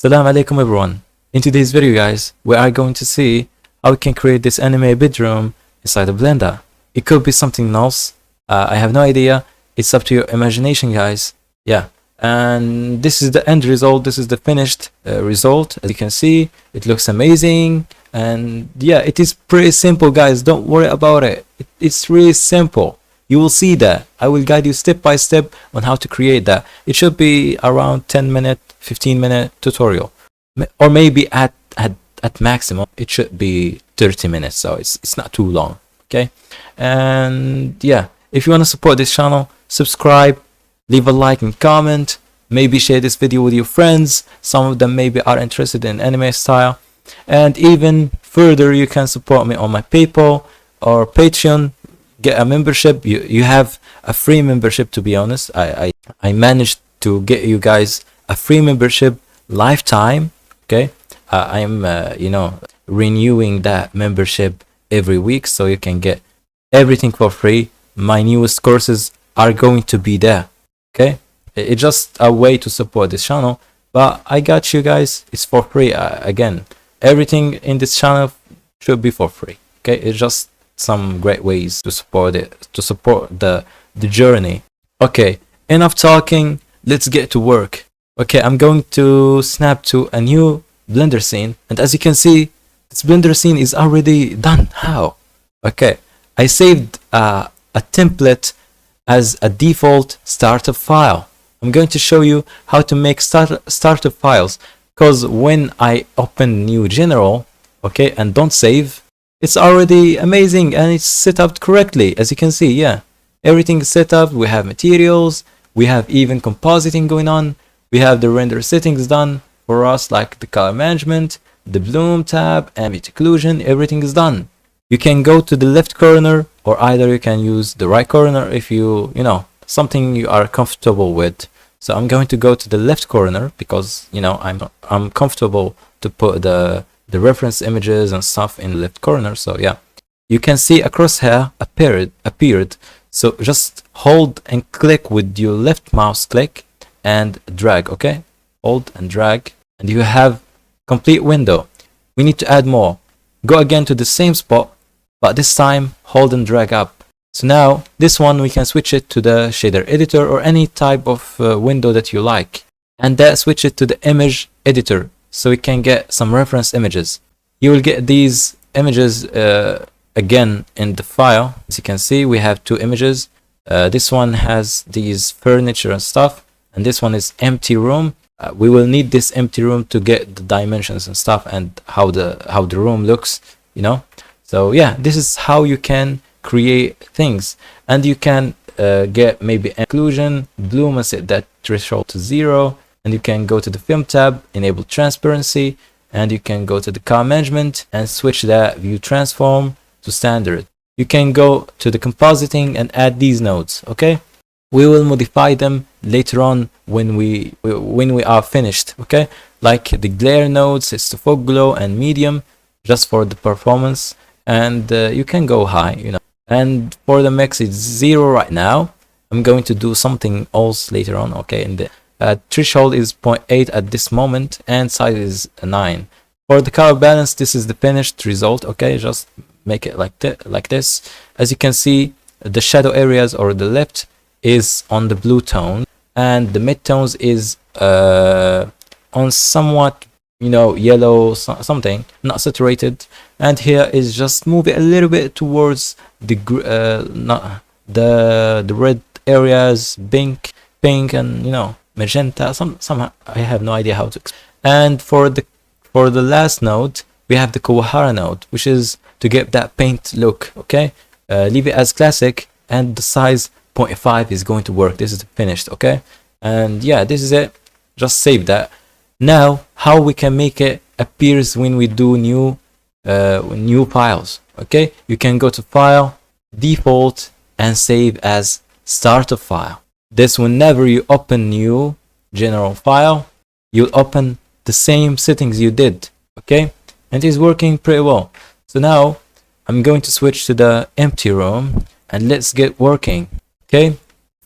Assalamu alaikum everyone. In today's video guys, we are going to see how we can create this anime bedroom inside of Blender. It could be something else, I have no idea, it's up to your imagination guys. Yeah, and this is the end result, this is the finished result. As you can see, it looks amazing, and yeah, it is pretty simple guys, don't worry about it. It's really simple. You will see that. I will guide you step by step on how to create that. It should be around 10-minute, 15-minute tutorial. Or maybe at maximum, it should be 30 minutes. So it's not too long. Okay. And yeah, if you want to support this channel, subscribe, leave a like and comment. Maybe share this video with your friends. Some of them maybe are interested in anime style. And even further, you can support me on my PayPal or Patreon. Get a membership. You have a free membership, to be honest. I managed to get you guys a free membership lifetime. Okay, I'm renewing that membership every week, so you can get everything for free. My newest courses are going to be there. Okay, it's just a way to support this channel, but I got you guys, it's for free. Again, everything in this channel should be for free. Okay, it's just some great ways to support it, to support the journey. Okay, enough talking, let's get to work. Okay, I'm going to snap to a new Blender scene, and as you can see, this Blender scene is already done. How? Okay, I saved a template as a default startup file. I'm going to show you how to make startup files, because when I open new general, okay, and don't save, it's already amazing and it's set up correctly. As you can see, yeah, everything is set up. We have materials, we have even compositing going on, we have the render settings done for us, like the color management, the bloom tab, ambient occlusion, everything is done. You can go to the left corner, or either you can use the right corner if you know something you are comfortable with. So I'm going to go to the left corner because I'm comfortable to put the reference images and stuff in the left corner. So yeah, you can see a crosshair appeared. So just hold and click with your left mouse click and drag. Okay, hold and drag, and you have complete window. We need to add more. Go again to the same spot, but this time hold and drag up. So now this one, we can switch it to the shader editor or any type of window that you like, and then switch it to the image editor, so we can get some reference images. You will get these images again in the file. As you can see, we have two images. This one has these furniture and stuff, and this one is empty room. We will need this empty room to get the dimensions and stuff and how the room looks, So yeah, this is how you can create things, and you can get maybe occlusion, bloom, and set that threshold to 0. And you can go to the film tab, enable transparency, and you can go to the color management and switch that view transform to standard. You can go to the compositing and add these nodes. Okay, we will modify them later on when we are finished. Okay, like the glare nodes, it's the fog glow and medium, just for the performance, and you can go high, and for the mix it's 0 right now. I'm going to do something else later on. Okay, and the threshold is 0.8 at this moment, and size is 9. For the color balance, this is the finished result. Okay, just make it like this. As you can see, the shadow areas or the left is on the blue tone, and the mid tones is on somewhat yellow something, not saturated, and here is just move it a little bit towards the the red areas, pink, and magenta, somehow I have no idea how to explain. And for the last node, we have the Kawahara node, which is to get that paint look. Okay, leave it as classic, and the size 0.5 is going to work. This is finished. Okay, and yeah, this is it. Just save that. Now, how we can make it appears when we do new files. Okay, you can go to File, Default, and save as Startup File. This, whenever you open new general file, you'll open the same settings you did. Okay, and it is working pretty well. So now I'm going to switch to the empty room and let's get working. Okay,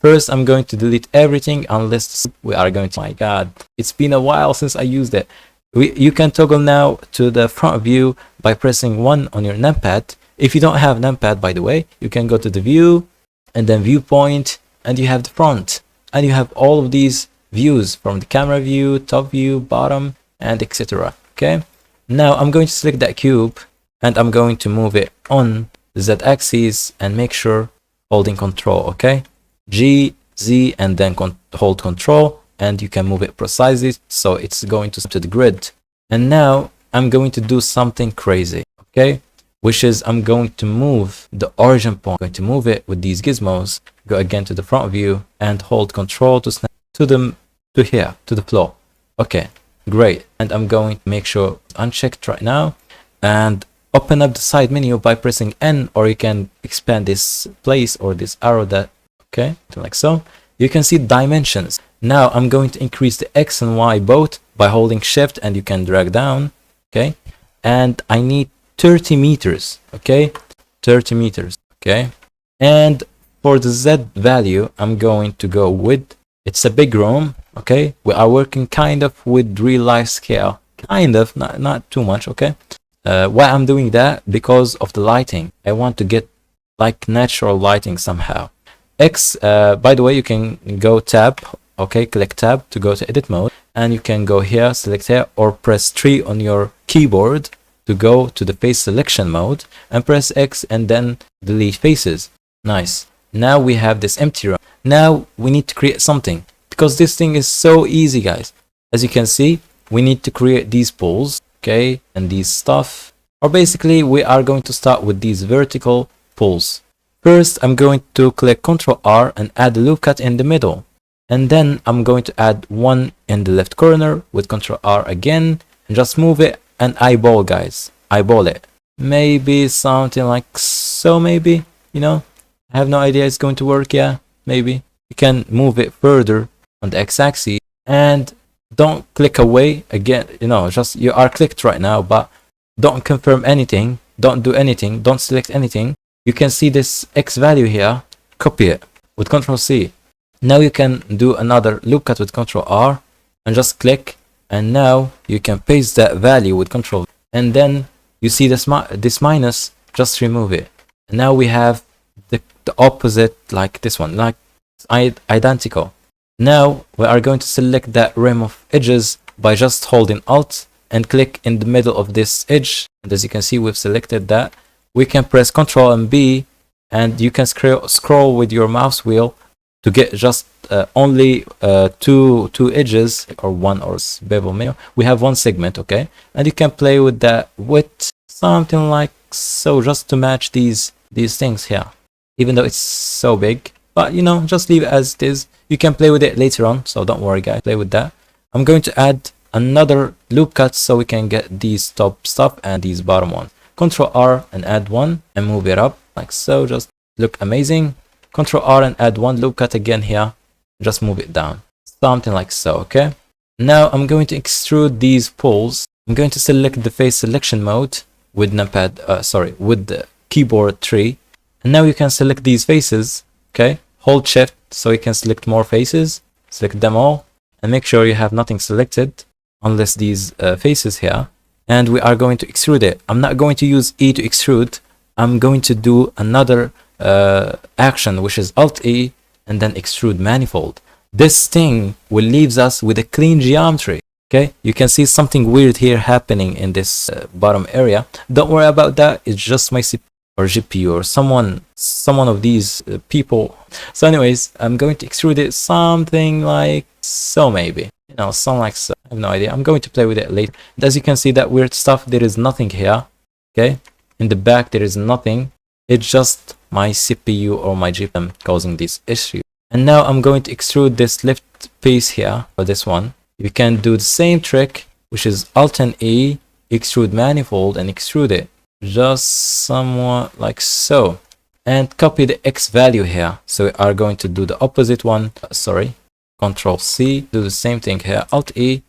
First, I'm going to delete everything unless we are going to, my god, it's been a while since I used it. You can toggle now to the front view by pressing 1 on your numpad. If you don't have numpad, by the way, you can go to the view and then viewpoint, and you have the front, and you have all of these views from the camera view, top view, bottom, and etc. Okay, now I'm going to select that cube and I'm going to move it on the z-axis and make sure holding control. Okay, G, Z, and then hold control, and you can move it precisely so it's going to the grid. And now I'm going to do something crazy, okay, which is I'm going to move the origin point. I'm going to move it with these gizmos. Go again to the front view and hold control to snap to here, to the floor. Okay, great. And I'm going to make sure it's unchecked right now and open up the side menu by pressing N, or you can expand this place or this arrow that, okay, like so. You can see dimensions. Now I'm going to increase the X and Y both by holding shift, and you can drag down, okay, and I need 30 meters, okay, 30 meters, okay. And for the Z value, I'm going to go with, it's a big room, okay, we are working kind of with real life scale, kind of, not too much, okay. Why I'm doing that? Because of the lighting. I want to get like natural lighting somehow. X, by the way, you can go tab, okay, click tab to go to edit mode, and you can go here, select here, or press 3 on your keyboard to go to the face selection mode, and press X and then delete faces. Nice. Now we have this empty room. Now we need to create something, because this thing is so easy, guys. As you can see, we need to create these poles, okay, and these stuff, or basically we are going to start with these vertical poles. First, I'm going to click Ctrl R and add a loop cut in the middle. And then I'm going to add one in the left corner with Ctrl R again, and just move it and eyeball, guys. Eyeball it. Maybe something like so, maybe, you know, I have no idea it's going to work. Yeah, maybe. You can move it further on the x-axis and don't click away again, you know, just you are clicked right now, but don't confirm anything, don't do anything, don't select anything. You can see this X value here, copy it with Ctrl C. Now you can do another loop cut with Ctrl R and just click, and now you can paste that value with Ctrl V. And then you see this minus, just remove it. And now we have the opposite, like this one, like identical. Now we are going to select that rim of edges by just holding Alt and click in the middle of this edge. And as you can see, we've selected that. We can press Ctrl and B, and you can scroll with your mouse wheel to get just only two edges, or one, or bevel mail. We have one segment, okay, and you can play with that with something like so, just to match these things here, even though it's so big. But you know, just leave it as it is. You can play with it later on, so don't worry, guys. Play with that. I'm going to add another loop cut so we can get these top stuff and these bottom ones. Ctrl R and add one and move it up like so, just look amazing. Ctrl R and add one loop cut again here, just move it down, something like so, okay. Now I'm going to extrude these poles. I'm going to select the face selection mode with numpad, with the keyboard 3, and now you can select these faces, okay. Hold shift so you can select more faces, select them all, and make sure you have nothing selected unless these faces here. And we are going to extrude it. I'm not going to use E to extrude. I'm going to do another action, which is Alt E and then extrude manifold. This thing will leaves us with a clean geometry. Okay, you can see something weird here happening in this bottom area. Don't worry about that. It's just my CPU or GPU or someone of these people. So anyways, I'm going to extrude it something like so, maybe, you know, something like so. I have no idea. I'm going to play with it later. And as you can see, that weird stuff, there is nothing here. Okay, in the back there is nothing. It's just my CPU or my GPU causing this issue. And now I'm going to extrude this left piece here, or this one. You can do the same trick, which is Alt and E, extrude manifold, and extrude it just somewhat like so, and copy the X value here. So we are going to do the opposite one. Ctrl C, do the same thing here. Alt E,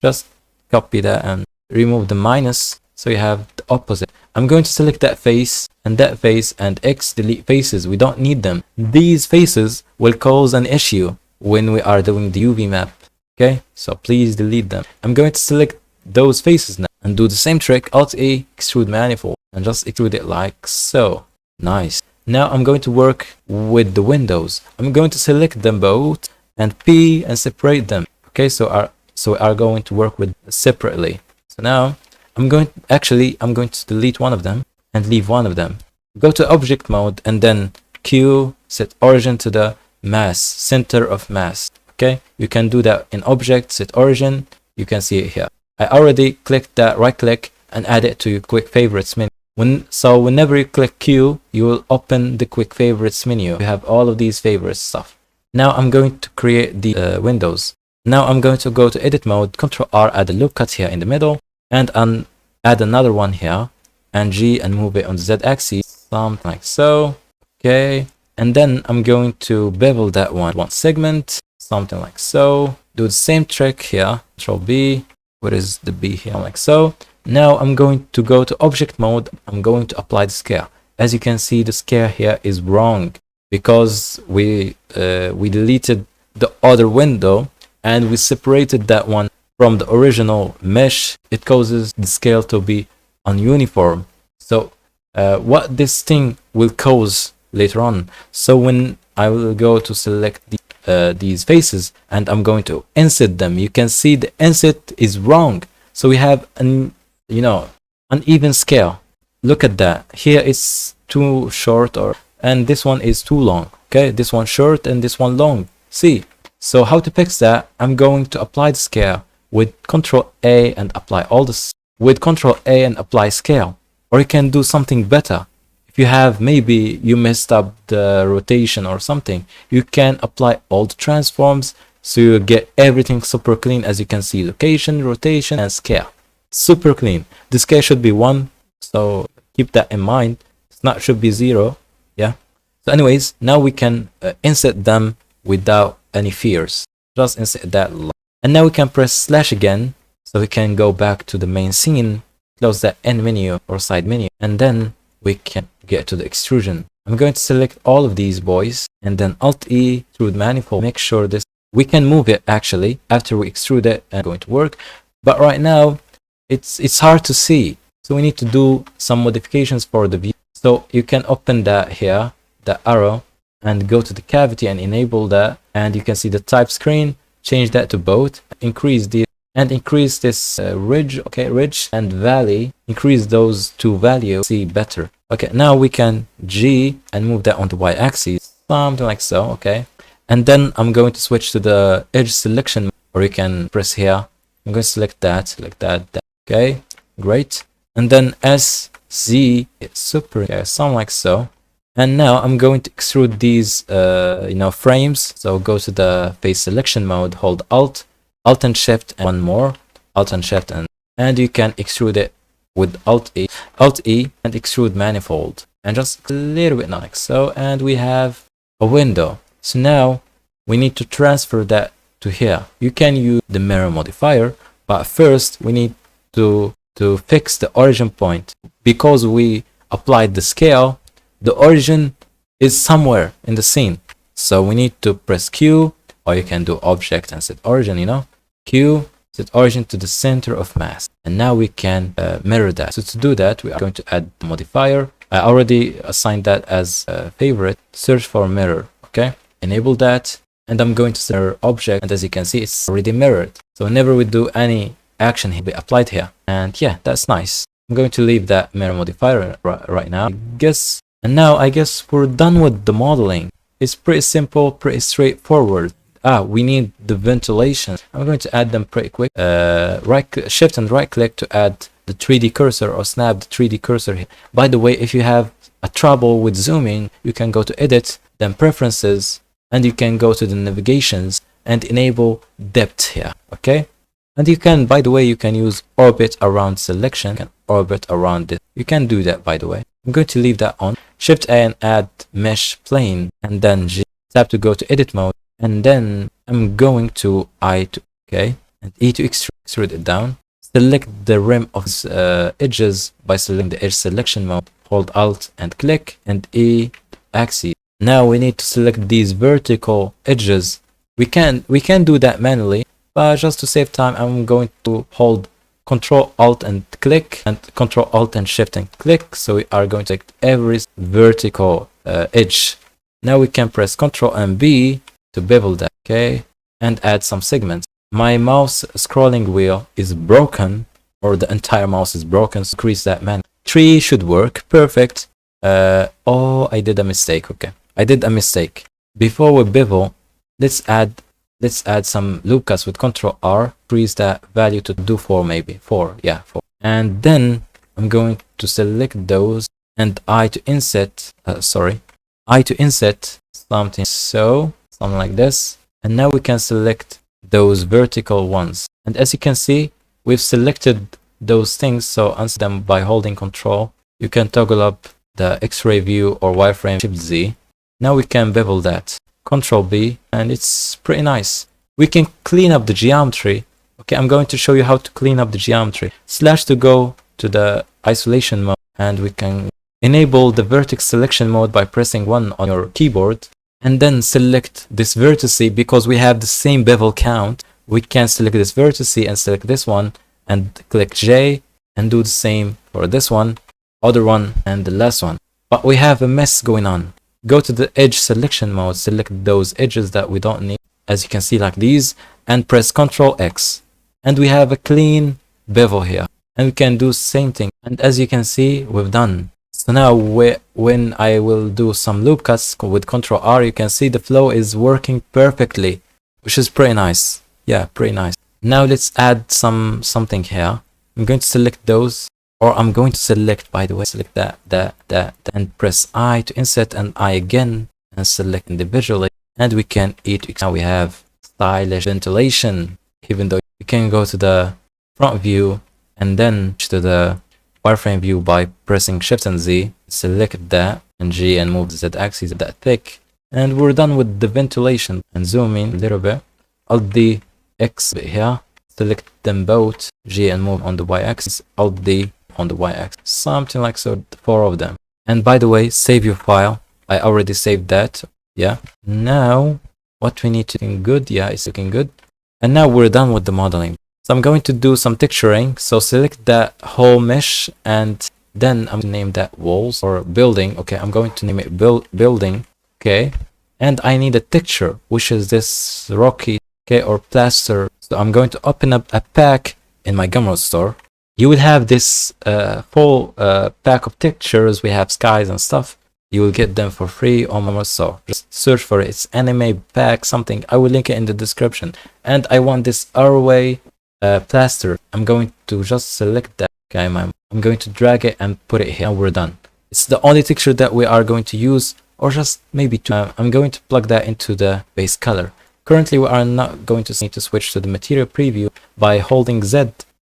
just copy that and remove the minus, so you have the opposite. I'm going to select that face and that face, and X delete faces. We don't need them. These faces will cause an issue when we are doing the UV map. Okay, so please delete them. I'm going to select those faces now and do the same trick, Alt A, extrude manifold, and just extrude it like so. Nice. Now I'm going to work with the windows. I'm going to select them both and P and separate them. Okay, so we are going to work with separately. So now I'm going to delete one of them and leave one of them. Go to object mode and then Q, set origin to the mass, center of mass. Okay, you can do that in object, set origin. You can see it here. I already clicked that, right click and add it to your quick favorites menu. Whenever you click Q, you will open the quick favorites menu. You have all of these favorites stuff. Now I'm going to create the windows. Now I'm going to go to edit mode, Ctrl R, add a loop cut here in the middle, and add another one here, and G, and move it on the Z axis, something like so. Okay, and then I'm going to bevel that one segment, something like so. Do the same trick here, Ctrl B, where is the B here, like so. Now I'm going to go to object mode. I'm going to apply the scale. As you can see, the scale here is wrong because we deleted the other window and we separated that one from the original mesh. It causes the scale to be ununiform. So what this thing will cause later on. So when I will go to select these faces and I'm going to inset them, you can see the inset is wrong. So we have an uneven scale. Look at that. Here it's too short, and this one is too long. Okay, this one short and this one long. See? So how to fix that? I'm going to apply the scale with Ctrl A and apply all this with Ctrl A and apply scale. Or you can do something better. If you have, maybe you messed up the rotation or something, you can apply all the transforms so you get everything super clean. As you can see, location, rotation, and scale. Super clean. The scale should be 1, so keep that in mind. It's not should be 0. Yeah. So anyways, now we can insert them without any fears. Just insert that, and now we can press slash again, so we can go back to the main scene, close that end menu or side menu, and then we can get to the extrusion. I'm going to select all of these boys and then Alt E, extrude manifold. Make sure this, we can move it actually after we extrude it and going to work, but right now it's hard to see, so we need to do some modifications for the view. So you can open that here, the arrow, and go to the cavity and enable that, and you can see the type screen, change that to both, increase this ridge, okay, ridge and valley, increase those two values, see better. Okay, now we can G and move that on the Y axis, something like so. Okay, and then I'm going to switch to the edge selection, or you can press here. I'm going to select that. Okay, great. And then S, Z, it's super, okay, something like so. And now I'm going to extrude these, frames. So go to the face selection mode, hold Alt and Shift, and one more, Alt and Shift, and you can extrude it with Alt E, and extrude manifold, and just a little bit like so. And we have a window. So now we need to transfer that to here. You can use the mirror modifier, but first we need to fix the origin point. Because we applied the scale, the origin is somewhere in the scene, so we need to press Q, or you can do object and set origin, Q, set origin to the center of mass, and now we can mirror that. So to do that, we are going to add the modifier. I already assigned that as a favorite, search for mirror. Okay, enable that, and I'm going to set object, and as you can see, it's already mirrored. So whenever we do any action, it will be applied here, and yeah, that's nice. I'm going to leave that mirror modifier right now, and now I guess we're done with the modeling. It's pretty simple, pretty straightforward. We need the ventilation. I'm going to add them pretty quick. Shift and right click to add the 3D cursor, or snap the 3D cursor here. By the way, if you have a trouble with zooming, you can go to edit, then preferences, and you can go to the navigations and enable depth here. Okay, and you can, by the way, you can use orbit around selection, you can orbit around it. You can do that, by the way. I'm going to leave that on. Shift A and add mesh plane, and then G, tap to go to edit mode, and then I'm going to I to, okay, and E to extrude it down, select the rim of edges by selecting the edge selection mode. Hold Alt and click and E axis. Now we need to select these vertical edges. We can do that manually, but just to save time, I'm going to hold Control Alt and click, and Control Alt and Shift and click. So we are going to select every vertical edge. Now we can press Control and B to bevel that, okay, and add some segments. My mouse scrolling wheel is broken, or the entire mouse is broken, so increase that manually. Tree should work, perfect. Oh, I did a mistake. Okay, I did a mistake. Before we bevel, let's add some loop cuts with Control R. Increase that value to do 4, maybe 4. Yeah, 4. And then I'm going to select those and I to inset. I to inset something something like this. And now we can select those vertical ones. And as you can see, we've selected those things. So answer them by holding Control. You can toggle up the X-ray view or wireframe, Shift Z. Now we can bevel that. Control B, and it's pretty nice. We can clean up the geometry. Okay, I'm going to show you how to clean up the geometry. Slash to go to the isolation mode, and we can enable the vertex selection mode by pressing 1 on your keyboard, and then select this vertice. Because we have the same bevel count, we can select this vertice and select this one and click J and do the same for this one, other one, and the last one. But we have a mess going on. Go to the edge selection mode, select those edges that we don't need, as you can see, like these, and press Ctrl X. And we have a clean bevel here. And we can do the same thing. And as you can see, we've done. So now when I will do some loop cuts with Ctrl R, you can see the flow is working perfectly, which is pretty nice. Yeah, pretty nice. Now let's add something here. I'm going to select those. Or I'm going to select, by the way, select that, and press I to insert, and I again, and select individually. And we can now we have stylish ventilation. Even though you can go to the front view and then to the wireframe view by pressing Shift and Z, select that and G and move the Z axis that thick. And we're done with the ventilation. And zoom in a little bit. Alt D X here. Select them both, G and move on the Y axis. Alt D on the y-axis, something like so, 4 of them. And by the way, save your file. I already saved that. Yeah, now what we need to do good. Yeah, it's looking good. And now we're done with the modeling. So I'm going to do some texturing. So select that whole mesh, and then I'm going to name that walls or building. Okay, I'm going to name it building. Okay, and I need a texture, which is this rocky, okay, or plaster. So I'm going to open up a pack in my Gumroad store. You will have this full pack of textures. We have skies and stuff. You will get them for free on my store. Just search for it. It's anime pack something. I will link it in the description. And I want this Arway plaster. I'm going to just select that. Okay, I'm going to drag it and put it here. And we're done. It's the only texture that we are going to use, or just maybe two. I'm going to plug that into the base color. Currently, we are not going to need to switch to the material preview by holding Z.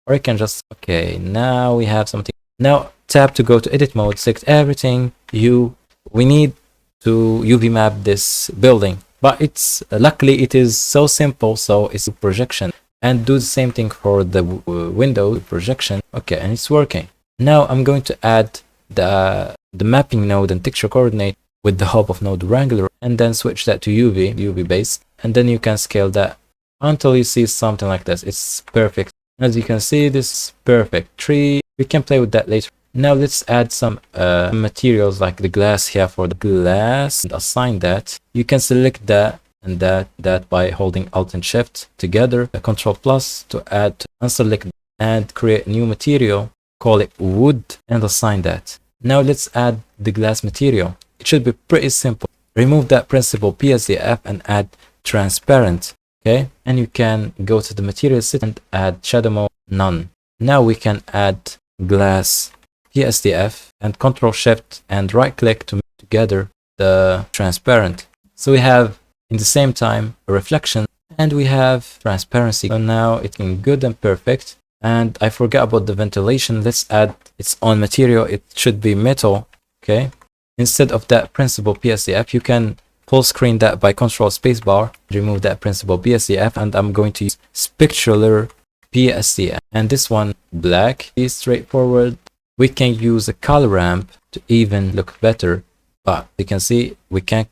Or I can just, okay, now we have something. Now tap to go to edit mode, select everything. We need to UV map this building, but it's luckily it is so simple, so it's a projection. And do the same thing for the window projection. Okay, and it's working. Now I'm going to add the mapping node and texture coordinate with the help of node wrangler, and then switch that to UV base, and then you can scale that until you see something like this. It's perfect. As you can see, this is perfect. Tree, we can play with that later. Now let's add some materials like the glass here for the glass and assign that. You can select that and that by holding Alt and Shift together, Control Plus to add, unselect and create new material, call it wood, and assign that. Now let's add the glass material. It should be pretty simple. Remove that principal PSDF and add transparent. Okay, and you can go to the material set and add shadow mode none. Now we can add glass PSDF and Control Shift and right click to make together the transparent. So we have in the same time a reflection and we have transparency. So now it's looking good and perfect. And I forgot about the ventilation. Let's add its own material. It should be metal. Okay, instead of that principal PSDF, you can full screen that by Control Spacebar. Remove that principal PSDF, and I'm going to use specular PSD, and this one black is straightforward. We can use a color ramp to even look better, but you can see we can't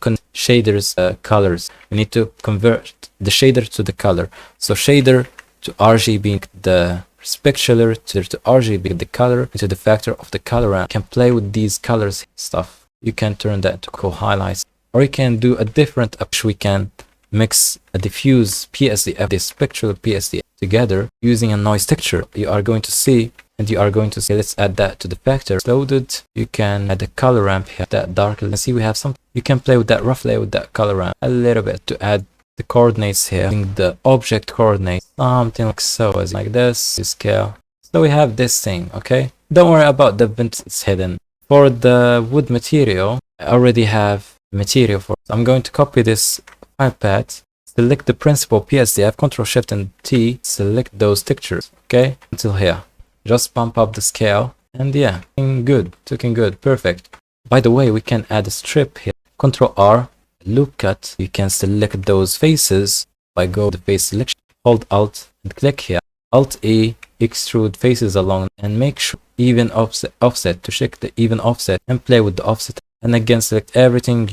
connect shaders colors. We need to convert the shader to the color. So shader to RGB, the specular to RGB, the color into the factor of the color ramp. You can play with these colors stuff. You can turn that into cool highlights, or you can do a different approach. We can mix a diffuse PSDF, this spectral PSDF together using a noise texture. You are going to see, and you are going to see, let's add that to the factor. It's loaded. You can add a color ramp here, that dark. You can see we have some. You can play with that roughly with that color ramp a little bit to add the coordinates here, using the object coordinates, something like so, as like this, to scale. So we have this thing, okay? Don't worry about the vent, it's hidden. For the wood material, I already have material for it. I'm going to copy this file path, select the principal PSDF, Ctrl Shift and T, select those textures, okay? Until here. Just pump up the scale, and yeah, looking good, perfect. By the way, we can add a strip here. Ctrl R, loop cut. You can select those faces by go to the face selection, hold Alt and click here. Alt E, extrude faces along, and make sure even offset to check the even offset and play with the offset. And again, select everything,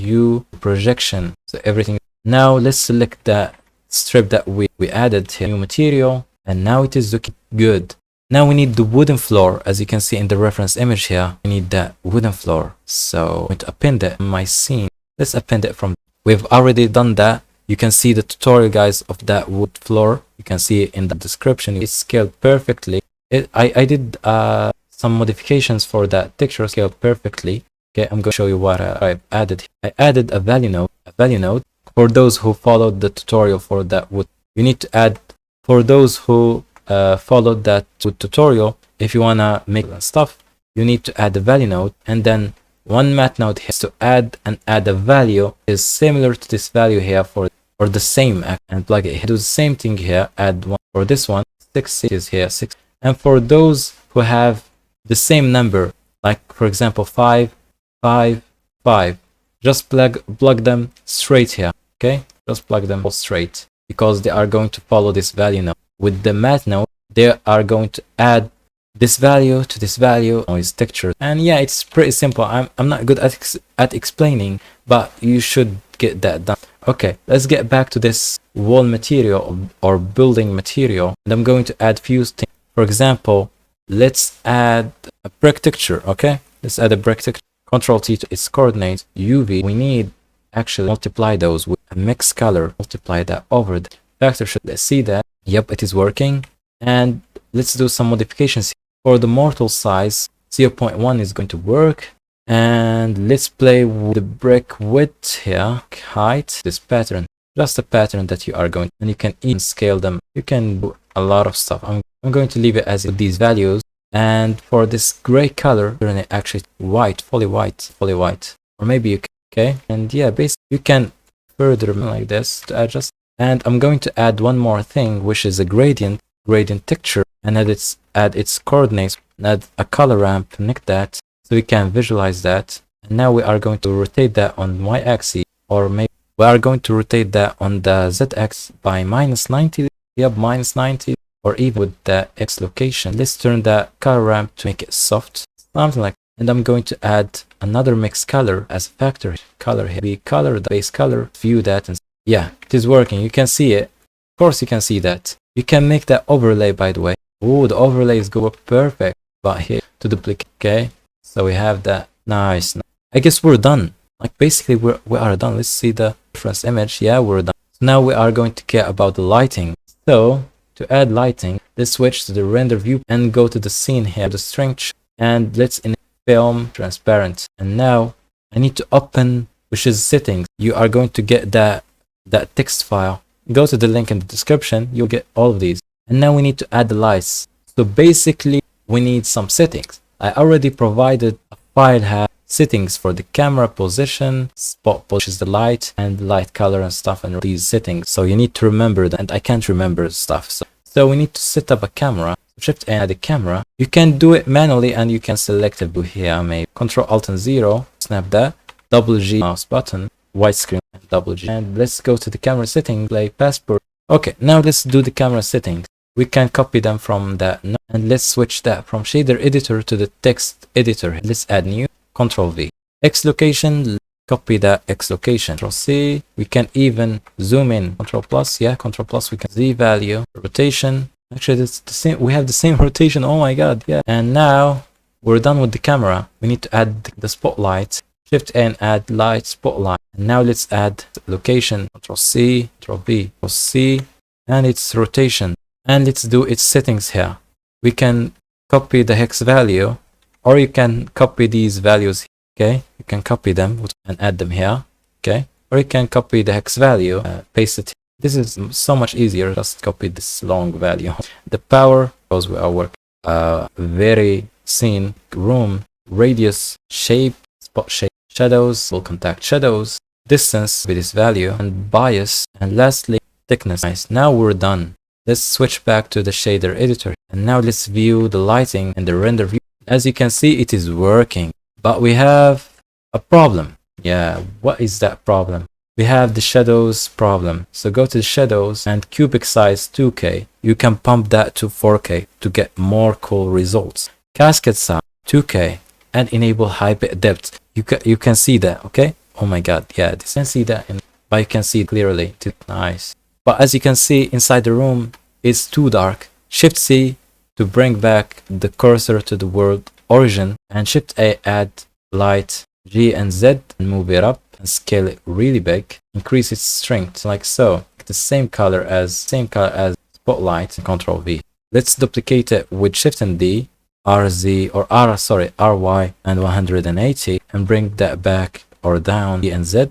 projection, so everything. Now let's select that strip that we added here, new material, and now it is looking good. Now we need the wooden floor, as you can see in the reference image here. We need that wooden floor, so I'm going to append it in my scene. Let's append it from. We've already done that. You can see the tutorial, guys, of that wood floor. You can see it in the description. It's scaled perfectly. I did some modifications for that texture, scaled perfectly. Okay, I'm going to show you what I've added. I added a value node. For those who followed the tutorial for that wood, you need to add. For those who followed that wood tutorial, if you wanna make stuff, you need to add a value node, and then one math node here to add a value is similar to this value here for the same act, and plug it here. Do the same thing here, add one for this one, 6 is here, 6. And for those who have the same number, like for example 5, 5, 5, just plug them straight here, okay? Just plug them all straight, because they are going to follow this value node. With the math node, they are going to add this value to this value, noise texture. And yeah, it's pretty simple. I'm not good at explaining, but you should get that done. Okay, let's get back to this wall material or building material, and I'm going to add few things. For example, let's add a brick texture. Okay, let's add a brick texture. Control T to its coordinates, UV. We need actually multiply those with a mixed color, multiply that over the factor. Let's see that. Yep, it is working. And let's do some modifications. For the mortal size, 0.1 is going to work. And let's play with the brick width here, height, this pattern, just a pattern that you are going, and you can even scale them. You can do a lot of stuff. I'm going to leave it as these values. And for this gray color, turn it actually white, fully white, or maybe you can, okay? And yeah, basically you can further like this to adjust. And I'm going to add one more thing, which is a gradient texture, and add its coordinates, and add a color ramp, connect that, so we can visualize that. And now we are going to rotate that on y-axis, or maybe we are going to rotate that on the z-axis by -90. Yep, -90, or even with the x location. Let's turn that color ramp to make it soft, something like. And I'm going to add another mixed color as a factor color here. We color the base color, view that, and yeah, it is working. You can see it. Of course, you can see that. You can make that overlay, by the way. Oh, the overlays go up perfect. But here to duplicate. Okay, so we have that. Nice. I guess we're done. Like basically, we are done. Let's see the reference image. Yeah, we're done. So now we are going to care about the lighting. So to add lighting, let's switch to the render view and go to the scene here, the strength, and let's enable film transparent. And now I need to open, which is settings. You are going to get that text file. Go to the link in the description, you'll get all of these. And now we need to add the lights. So basically we need some settings. I already provided a file has settings for the camera position, spot, which is the light, and light color and stuff, and these settings. So you need to remember that, and I can't remember stuff. So we need to set up a camera. Shift and add a camera. You can do it manually, and you can select it here, maybe Control Alt and 0, snap that, double G mouse button, widescreen, and double G. And let's go to the camera settings, play passport. Okay, now let's do the camera settings. we can copy them from that. And let's switch that from shader editor to the text editor. Let's add new, Control V. X location, copy that X location. Control C. We can even zoom in. Control plus, yeah, Control plus. We can Z value, rotation. Actually, it's the same. We have the same rotation. Oh my god, yeah. And now we're done with the camera. We need to add the spotlight. Shift N, add light spotlight. And now let's add location. Control C, Control V, Control C, and its rotation. And let's do its settings here. We can copy the hex value, or you can copy these values. Okay, you can copy them and add them here. Okay, or you can copy the hex value, paste it. This is so much easier. Just copy this long value. The power, because we are working very scene, room, radius, shape, spot shape, shadows, will contact shadows, distance with this value, and bias, and lastly thickness. Nice. Now we're done. Let's switch back to the shader editor, and now let's view the lighting and the render view. As you can see, it is working, but we have a problem. Yeah, what is that problem? We have the shadows problem. So go to the shadows and cubic size 2K. You can pump that to 4K to get more cool results. Cascade size 2K and enable high bit depth. You can see that, okay? Oh my god, yeah, you can see that, but you can see it clearly. Nice. But as you can see, inside the room is too dark. Shift C to bring back the cursor to the world origin, and Shift A, add light, G and Z, and move it up and scale it really big. Increase its strength like so. The same color as spotlight. And Control V. Let's duplicate it with Shift and D, RZ or RY and 180, and bring that back or down. G and Z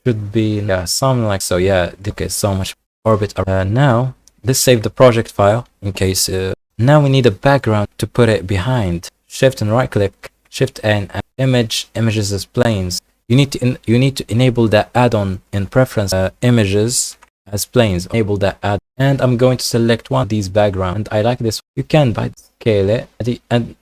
should be something like so. Yeah, okay, so much orbit. Now let's save the project file in case. Now we need a background to put it behind. Shift and right click, Shift N, images as planes. You need to enable that add-on in preference, images as planes. Enable that add, and I'm going to select one of these background. I like this. You can scale it, and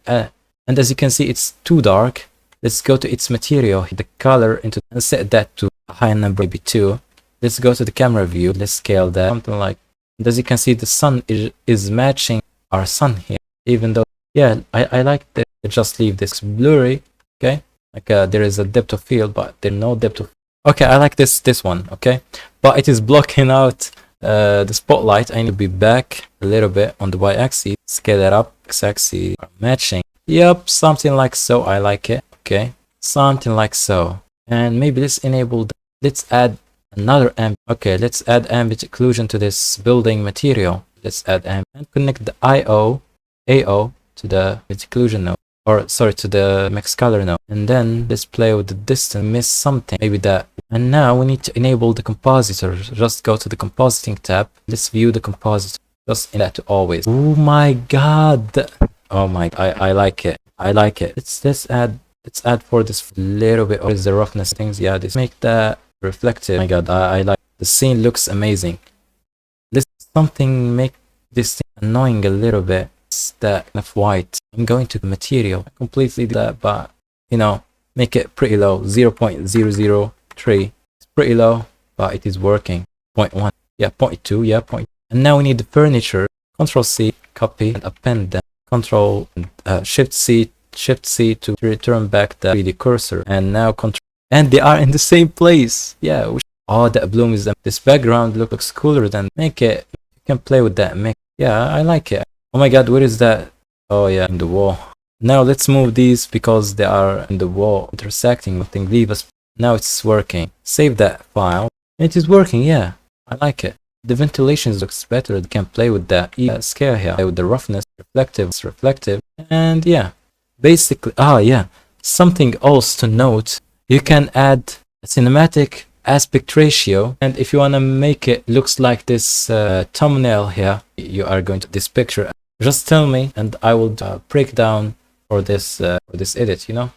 as you can see, it's too dark. Let's go to its material, hit the color into, and set that to a high number, maybe 2. Let's go to the camera view. Let's scale that something like. And as you can see, the sun is matching our sun here. Even though, yeah, I like that. Just leave this blurry. Okay, like there is a depth of field, but there's no depth of. Okay, I like this one. Okay, but it is blocking out the spotlight. I need to be back a little bit on the y-axis. Scale that up. X-axis matching. Yep, something like so. I like it. Okay, something like so. And maybe let's enable. Let's add another ambient. Okay, let's add ambient occlusion to this building material. Let's add ambient and connect the AO to the occlusion node, or sorry, to the max color node. And then let's play with the distance. Miss something, maybe that. And now we need to enable the compositor. Just go to the compositing tab. Let's view the compositor. Just in that to always. Oh my god. Oh my, I like it. I like it. Let's add for this little bit. What is the roughness things? Yeah, this make that reflective. Oh my god, I like the scene. Looks amazing. Let's something make this thing annoying a little bit. It's that kind of white. I'm going to the material. I completely do that, but you know, make it pretty low. 0.003. It's pretty low, but it is working. 0.1. Yeah, 0.2. Yeah, 0. And now we need the furniture. Control C, copy and append them. Control Shift C to return back the 3D cursor. And now Control, and they are in the same place. Yeah. Oh, that bloom is this background looks cooler than. Make it. You can play with that. Yeah, I like it. Oh my god, where is that? Oh yeah, in the wall. Now let's move these because they are in the wall intersecting. Nothing. Leave us. Now it's working. Save that file. It is working. Yeah, I like it. The ventilation looks better. You can play with that scale here. Play with the roughness, reflective, and yeah, basically. Yeah, something else to note. You can add a cinematic aspect ratio, and if you want to make it looks like this thumbnail here, you are going to this picture. Just tell me, and I will break down for this edit. You know.